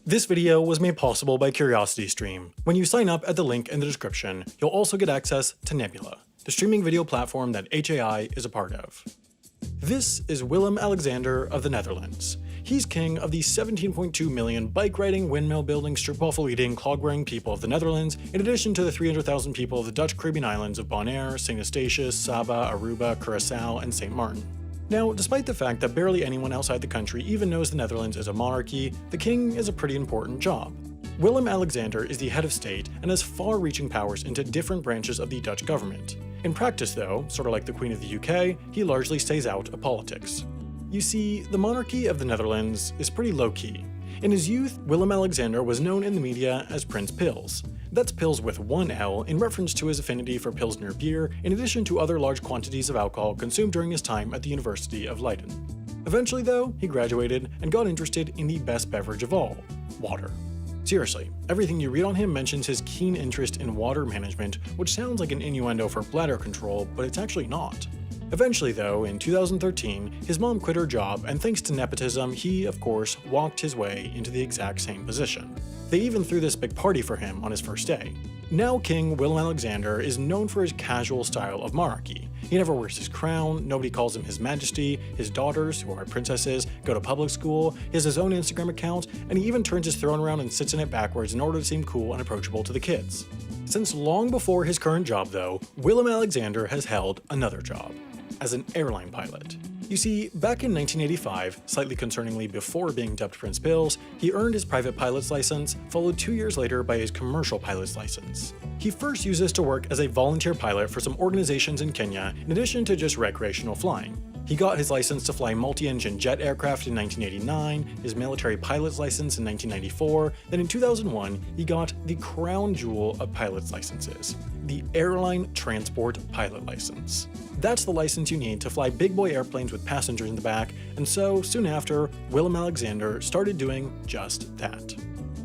This video was made possible by CuriosityStream. When you sign up at the link in the description, you'll also get access to Nebula, the streaming video platform that HAI is a part of. This is Willem-Alexander of the Netherlands. He's king of the 17.2 million bike-riding, windmill-building, stroopwafel-eating, clog-wearing people of the Netherlands, in addition to the 300,000 people of the Dutch Caribbean islands of Bonaire, St. Eustatius, Saba, Aruba, Curaçao, and St. Martin. Now, despite the fact that barely anyone outside the country even knows the Netherlands is a monarchy, the king is a pretty important job. Willem-Alexander is the head of state and has far-reaching powers into different branches of the Dutch government. In practice though, sort of like the Queen of the UK, he largely stays out of politics. You see, the monarchy of the Netherlands is pretty low-key. In his youth, Willem-Alexander was known in the media as Prince Pils. That's Pils with one L in reference to his affinity for Pilsner beer, in addition to other large quantities of alcohol consumed during his time at the University of Leiden. Eventually though, he graduated and got interested in the best beverage of all, water. Seriously, everything you read on him mentions his keen interest in water management, which sounds like an innuendo for bladder control, but it's actually not. Eventually though, in 2013, his mom quit her job, and thanks to nepotism, he, of course, walked his way into the exact same position. They even threw this big party for him on his first day. Now King Willem-Alexander is known for his casual style of monarchy. He never wears his crown, nobody calls him His Majesty, his daughters, who are princesses, go to public school, he has his own Instagram account, and he even turns his throne around and sits in it backwards in order to seem cool and approachable to the kids. Since long before his current job though, Willem-Alexander has held another job, as an airline pilot. You see, back in 1985, slightly concerningly before being dubbed Prince Pils, he earned his private pilot's license, followed 2 years later by his commercial pilot's license. He first used this to work as a volunteer pilot for some organizations in Kenya, in addition to just recreational flying. He got his license to fly multi-engine jet aircraft in 1989, his military pilot's license in 1994, then in 2001, he got the crown jewel of pilot's licenses, the Airline Transport Pilot License. That's the license you need to fly big boy airplanes with passengers in the back, and so, soon after, Willem-Alexander started doing just that.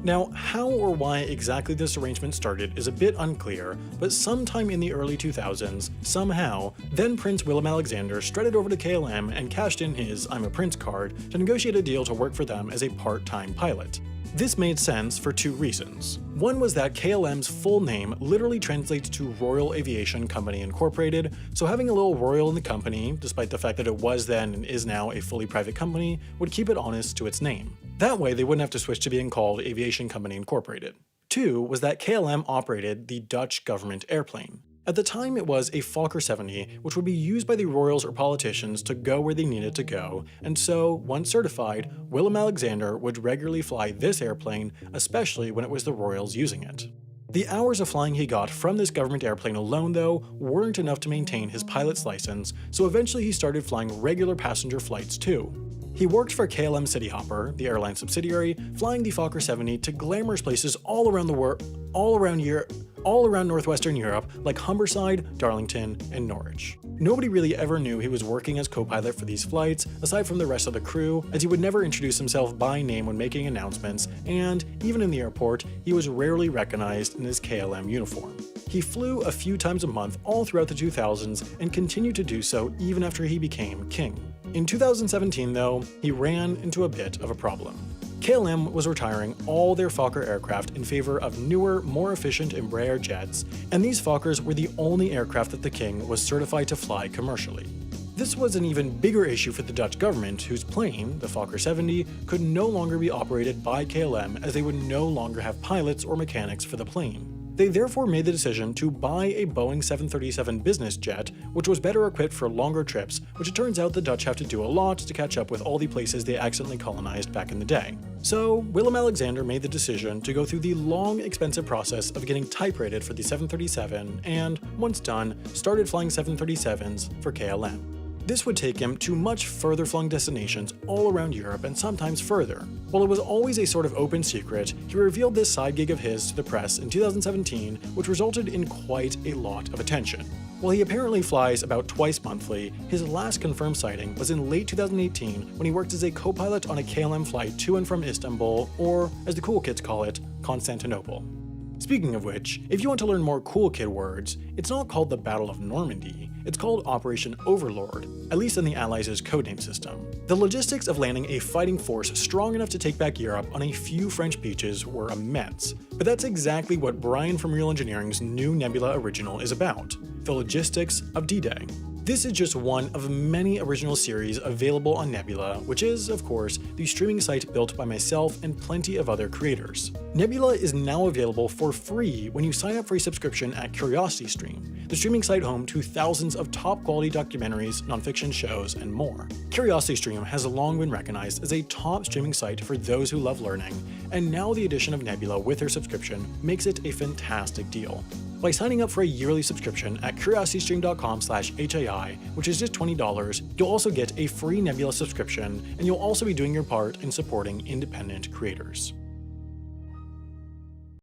Now, how or why exactly this arrangement started is a bit unclear, but sometime in the early 2000s, somehow, then Prince Willem-Alexander strutted over to KLM and cashed in his I'm a Prince card to negotiate a deal to work for them as a part-time pilot. This made sense for two reasons. One was that KLM's full name literally translates to Royal Aviation Company Incorporated, so having a little royal in the company, despite the fact that it was then and is now a fully private company, would keep it honest to its name. That way they wouldn't have to switch to being called Aviation Company Incorporated. Two was that KLM operated the Dutch government airplane. At the time it was a Fokker 70, which would be used by the royals or politicians to go where they needed to go, and so, once certified, Willem-Alexander would regularly fly this airplane, especially when it was the royals using it. The hours of flying he got from this government airplane alone, though, weren't enough to maintain his pilot's license, so eventually he started flying regular passenger flights too. He worked for KLM Cityhopper, the airline subsidiary, flying the Fokker 70 to glamorous places all around northwestern Europe like Humberside, Darlington, and Norwich. Nobody really ever knew he was working as co-pilot for these flights, aside from the rest of the crew, as he would never introduce himself by name when making announcements, and, even in the airport, he was rarely recognized in his KLM uniform. He flew a few times a month all throughout the 2000s and continued to do so even after he became king. In 2017 though, he ran into a bit of a problem. KLM was retiring all their Fokker aircraft in favor of newer, more efficient Embraer jets, and these Fokkers were the only aircraft that the king was certified to fly commercially. This was an even bigger issue for the Dutch government, whose plane, the Fokker 70, could no longer be operated by KLM as they would no longer have pilots or mechanics for the plane. They therefore made the decision to buy a Boeing 737 business jet, which was better equipped for longer trips, which it turns out the Dutch have to do a lot to catch up with all the places they accidentally colonized back in the day. So, Willem-Alexander made the decision to go through the long, expensive process of getting type rated for the 737 and, once done, started flying 737s for KLM. This would take him to much further flung destinations all around Europe and sometimes further. While it was always a sort of open secret, he revealed this side gig of his to the press in 2017, which resulted in quite a lot of attention. While he apparently flies about twice monthly, his last confirmed sighting was in late 2018 when he worked as a co-pilot on a KLM flight to and from Istanbul, or as the cool kids call it, Constantinople. Speaking of which, if you want to learn more cool kid words, it's not called the Battle of Normandy, It's called Operation Overlord, at least in the Allies' codename system. The logistics of landing a fighting force strong enough to take back Europe on a few French beaches were immense, but that's exactly what Brian from Real Engineering's new Nebula original is about: the logistics of D-Day. This is just one of many original series available on Nebula, which is, of course, the streaming site built by myself and plenty of other creators. Nebula is now available for free when you sign up for a subscription at CuriosityStream, the streaming site home to thousands of top-quality documentaries, nonfiction shows, and more. CuriosityStream has long been recognized as a top streaming site for those who love learning, and now the addition of Nebula with their subscription makes it a fantastic deal. By signing up for a yearly subscription at curiositystream.com/HAI, which is just $20, you'll also get a free Nebula subscription, and you'll also be doing your part in supporting independent creators.